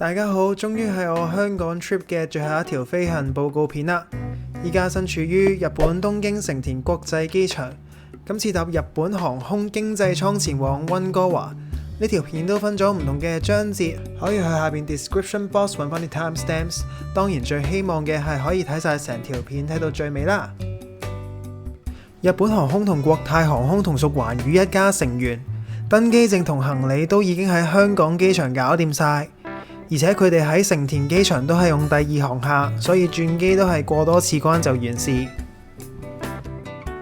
大家好，終於係我香港 trip 嘅最後一條飛行報告片啦。依家身處於日本東京成田國際機場，今次搭日本航空經濟艙前往溫哥華。呢條片都分咗唔同嘅章節，可以去下邊 description box 揾翻啲 timestamps。當然最希望嘅係可以睇晒成條片睇到最尾啦。日本航空同國泰航空同屬寰宇一家成員，登機證同行李都已經喺香港機場搞掂晒。而且佢哋喺成田機場都係用第二航廈，所以轉機都係過多次關就完事。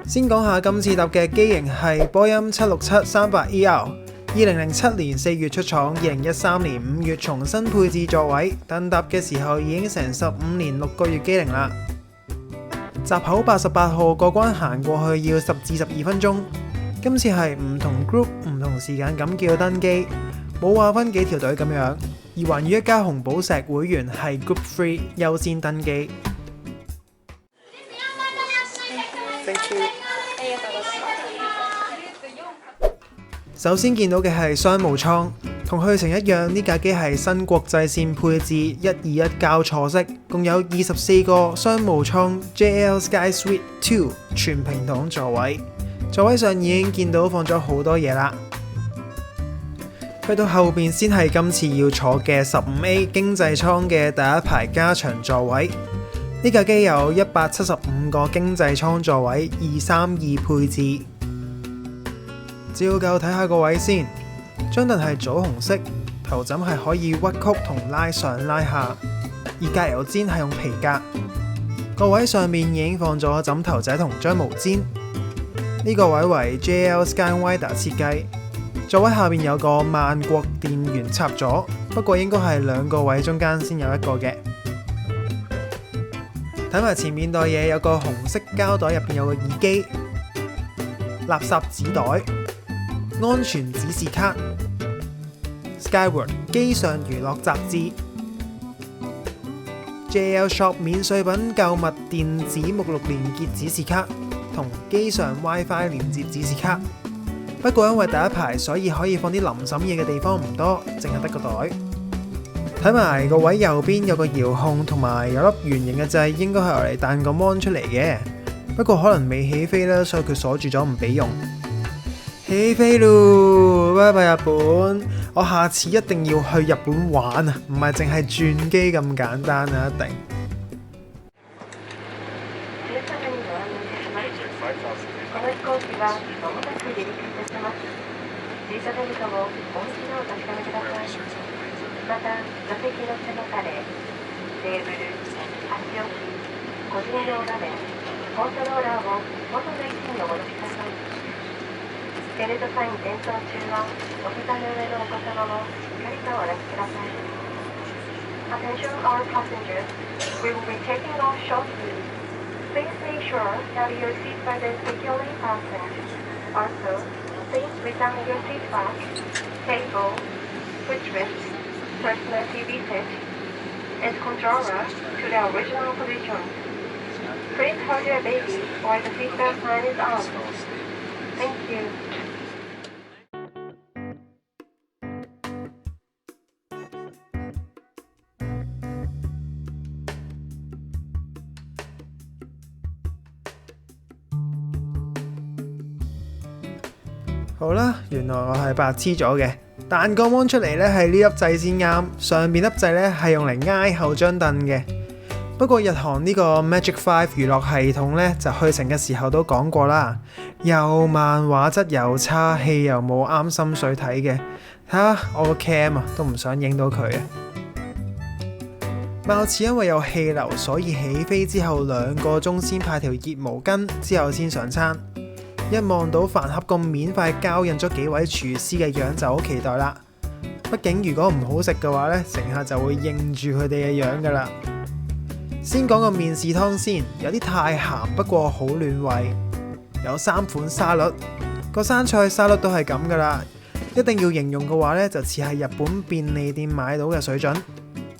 先講下今次搭嘅機型係波音767-300ER， 2007年4月出廠，2013年5月重新配置座位，但搭嘅時候已經成15年6個月機齡啦。閘口88號過關行過去要10至12分鐘。今次係唔同 group 唔同時間咁叫登機，冇話分幾條隊咁樣。而寰宇一家紅寶石會員係 Group 3優先登機。Thank you。首先見到嘅係商務艙，同去程一樣，呢架機係新國際線配置121交錯式，共有24個商務艙 JL Sky Suite 2全平躺座位。座位上已經見到放咗好多嘢啦。去到後邊先係今次要坐嘅 15A 經濟艙嘅第一排加長座位。呢架機有175個經濟艙座位，232配置。照舊睇下個位先，張凳係棗紅色，頭枕係可以屈曲同拉上拉下，而隔油氈係用皮革。個位上面已經放咗枕頭仔同張毛氈。呢個位為 JL Skywider 設計。座位下面有個萬國電源插座，不過應該係兩個位中間先有一個嘅。睇埋前面袋嘢，有個紅色膠袋，入邊有個耳機、垃圾紙袋、安全指示卡、Skyward 機上娛樂雜誌、JL Shop 免稅品購物電子目錄連結指示卡同機上 WiFi 連接指示卡。不過因為第一排，所以可以放啲臨審嘢嘅地方唔多，淨係得個袋。睇埋個位右邊有個遙控同埋有粒圓形嘅掣，應該係嚟彈個 mon 出嚟嘅。不過可能未起飛啦，所以佢鎖住咗唔俾用。起飛咯，拜拜日本！我下次一定要去日本玩啊，唔係淨係轉機咁簡單啊，一定。また座席の背もたれ、テーブル、足置き、個人用画面、コントローラーを元の位置にお戻しください。ベルトサイン点灯中はお膝の上のお子様もしっかりとお抱きください。Attention all passengers, we will be taking off shortly. Please make sure that your seatbelt is securely fastened. Also, please return your seat back, table, footrest, personal TV set, and controller to their original position. Please hold your baby while the seatbelt sign is on. Thank you. 好啦，原來我係白痴咗嘅。彈個 mon 出嚟呢係呢粒掣先啱，上面粒掣呢係用嚟挨後張凳嘅。不過日航呢個 Magic 5娛樂系統呢，就去程嘅時候都講過啦，又慢畫質又差，戲又冇啱心水睇嘅。睇下我個 cam 啊，都唔想影到佢啊。貌似因為有氣流，所以起飛之後2個鐘先派條熱毛巾，之後先上餐。一望到飯盒個面塊膠印咗幾位廚師嘅樣就好期待啦。畢竟如果唔好食嘅話呢，乘客就會認住佢哋嘅樣噶啦。先講個面試湯先，有啲太鹹，不過好暖胃。有3款沙律，個生菜沙律都係咁噶啦。一定要形容嘅話呢，就似係日本便利店買到嘅水準。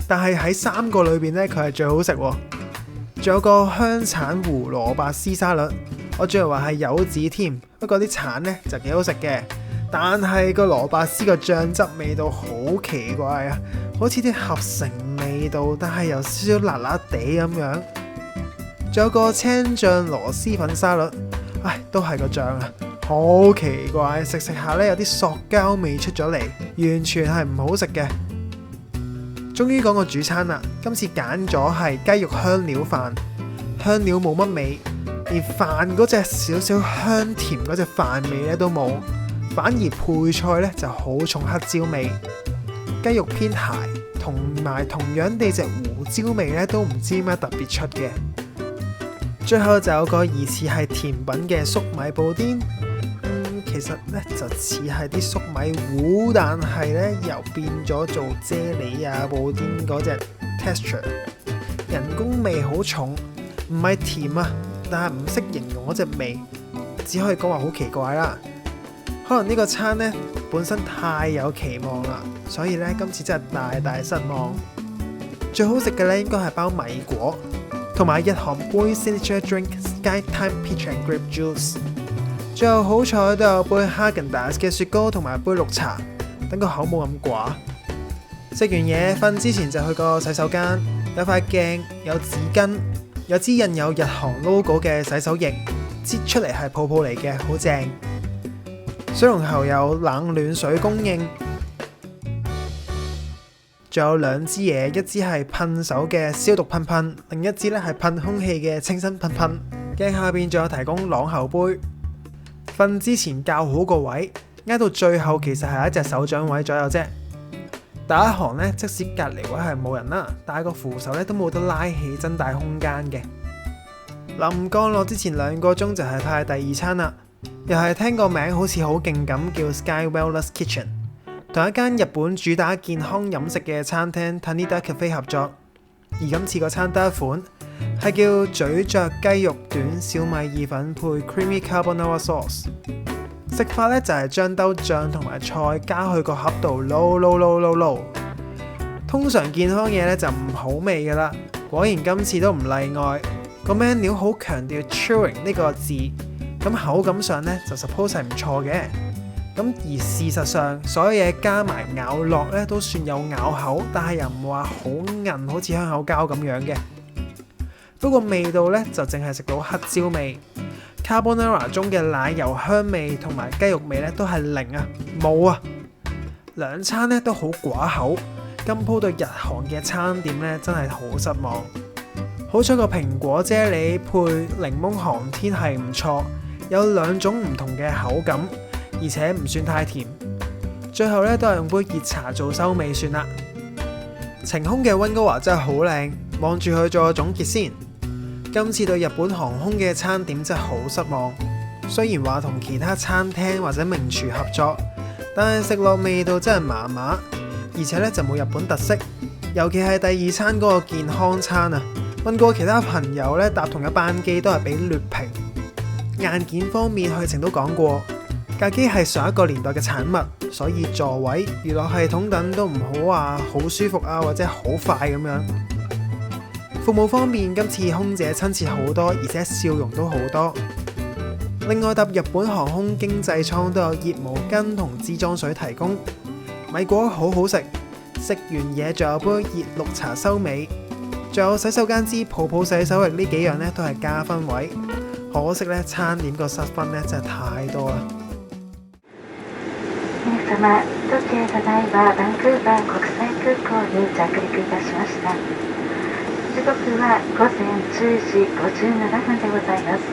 但係喺3個裏邊呢，佢係最好食喎。仲有個香橙胡蘿蔔絲沙律。我仲以為係柚子添，不過啲橙呢就幾好食嘅。但係個蘿蔔絲個醬汁味道好奇怪啊，好似啲合成味道，但係又少少辣辣地咁樣。仲有個青醬螺絲粉沙律，都係個醬啊，好奇怪，食食下呢，有啲塑膠味出咗嚟，完全係唔好食嘅。終於講個主餐啦，今次揀咗係雞肉香料飯，香料冇乜味，連飯嗰隻少少香甜嗰隻飯味咧都冇，反而配菜咧就好重黑椒味，雞肉偏柴，同埋同樣地隻胡椒味咧都唔知咩特別出嘅。最後就有個疑似係甜品嘅粟米布甸，其實咧就似係啲粟米糊，但係咧又變咗做啫喱啊布甸嗰隻 texture， 人工味好重，唔係甜啊，但係唔識形容嗰隻味，只可以講話好奇怪啦。可能呢個餐呢本身太有期望啦，所以咧今次真係大大失望。最好食嘅咧應該係包米果，同埋日韓杯 signature drink Skytime Peach and Grape Juice。最後好彩都有杯 Häagen-Dazs 嘅雪糕同埋杯綠茶，等個口冇咁寡。食完嘢瞓之前就去個洗手間，有塊鏡，有紙巾，有支印有日韓 logo 嘅洗手液，擠出嚟係泡泡嚟嘅，好正。水龍頭有冷暖水供應，仲有兩支嘢，一支係噴手嘅消毒噴噴，另一支咧係噴空氣嘅清新噴噴。鏡下邊仲有提供朗口杯。瞓之前校好個位，挨到最後其實係一隻手掌位左右啫。第一行呢，即使隔離位係冇人啦，但係個扶手咧都冇得拉起增大空間嘅。臨降落之前2個鐘就係派第二餐啦，又係聽個名好似好勁咁，叫 Sky Wellness Kitchen， 同一間日本主打健康飲食嘅餐廳 Tanida Cafe 合作。而今次個餐得一款係叫咀嚼雞肉短小米意粉配 creamy carbonara sauce。食法咧就係將兜醬同埋菜加去個盒度撈。通常健康嘢咧就唔好味噶啦，果然今次都唔例外。個 menu 好強調 chewing 呢個字，咁口感上咧就 suppose 係唔錯嘅。咁而事實上，所有嘢加埋咬落咧都算有咬口，但係又唔話好韌，好似香口膠咁樣嘅。不過味道咧就淨係食到黑椒味。Carbonara 中嘅奶油香味同埋雞肉味咧都係零啊，冇啊。兩餐咧都好寡口，今鋪對日韓嘅餐點咧真係好失望。好彩個蘋果啫喱配檸檬寒天係唔錯，有2種唔同嘅口感，而且唔算太甜。最後咧都係用杯熱茶做收尾算啦。晴空嘅溫哥華真係好靚，望住佢做個總結先。今次對日本航空嘅餐點真係好失望，雖然話同其他餐廳或者名廚合作，但係食落味道真係麻麻，而且咧就冇日本特色，尤其係第二餐嗰個健康餐啊，問過其他朋友咧搭同一班機都係俾劣評。硬件方面去程都講過，架機係上一個年代嘅產物，所以座位、娛樂系統等都唔好話好舒服啊，或者好快咁樣。服務方面，今次空姐親切好多，而且笑容都好多。另外搭日本航空經濟艙都有熱毛巾同支裝水提供，米果好好食，食完嘢仲有杯熱綠茶收尾，仲有洗手間支泡泡洗手液，呢幾樣咧都係加分位。可惜咧餐點個失分咧真係太多啦。皆様、時計ただいまバンクーバー国際空港に着陸いたしました。時刻は午前10時57分でございます。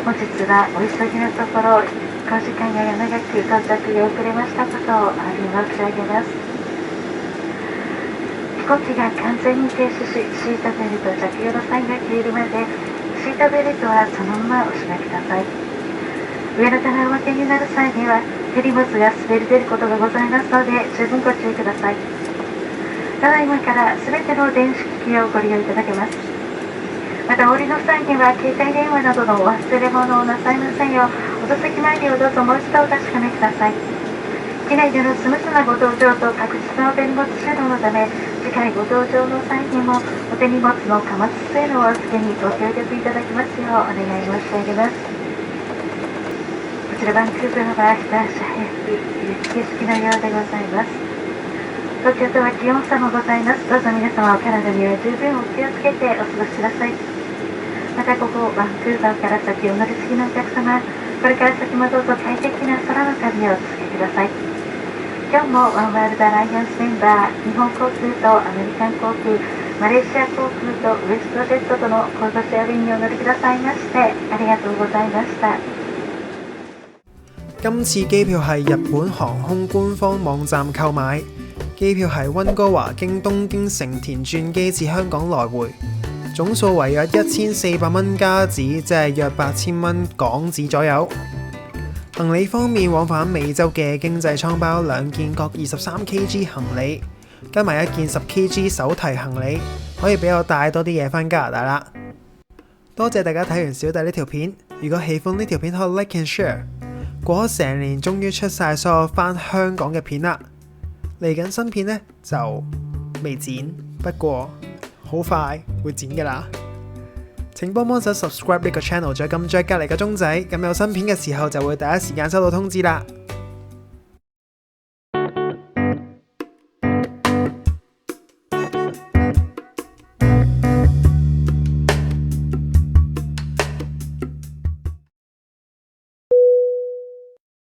本日はお急ぎのところ、飛行時間やや長く到着が遅れましたことをお詫び申し上げます。飛行機が完全に停止し、シートベルト着用のサインが消えるまで、シートベルトはそのままお締めください。上の棚をお分けになる際には、手荷物が滑り出ることがございますので、十分ご注意ください。ただいまからすべての電子機器をご利用いただけます。またお降りの際には携帯電話などのお忘れ物をなさいませんよう、お座席前にをどうぞもう一度お確かめください。機内でのスムーズなご搭乗と確実なお手荷物収納のため、次回ご搭乗の際にもお手荷物の貨物室へのお預けにご協力いただきますようお願い申し上げます。ちらバンクーバーは一足早く雪景色のようでございます。東京とは気温差もございます。どうぞ皆様お体には十分お気をつけてお過ごしください。またここバンクーバーから先お乗り継ぎのお客様、これから先もどうぞ快適な空の旅をお続けください。今日もワンワールドアライアンスメンバー、日本航空とアメリカン航空、マレーシア航空とウエストジェットとの航空シェア便にお乗りくださいましてありがとうございました。今次機票係日本航空官方網站購買，機票係溫哥華經東京成田轉機至香港來回，總數為約1400蚊加紙，即係約8000蚊港紙左右。行李方面，往返美洲嘅經濟艙包2件各23kg 行李，加埋1件10kg 手提行李，可以俾我帶多啲嘢返加拿大啦。多謝大家睇完小弟呢條片，如果喜歡呢條片可以 like and share。過咗成年，終於出晒所有返香港嘅片啦。嚟緊新片呢，就未剪，不過好快會剪㗎啦。請幫手 subscribe 呢個 channel，再撳著隔離個鐘仔，咁有新片嘅時候就會第一時間收到通知啦。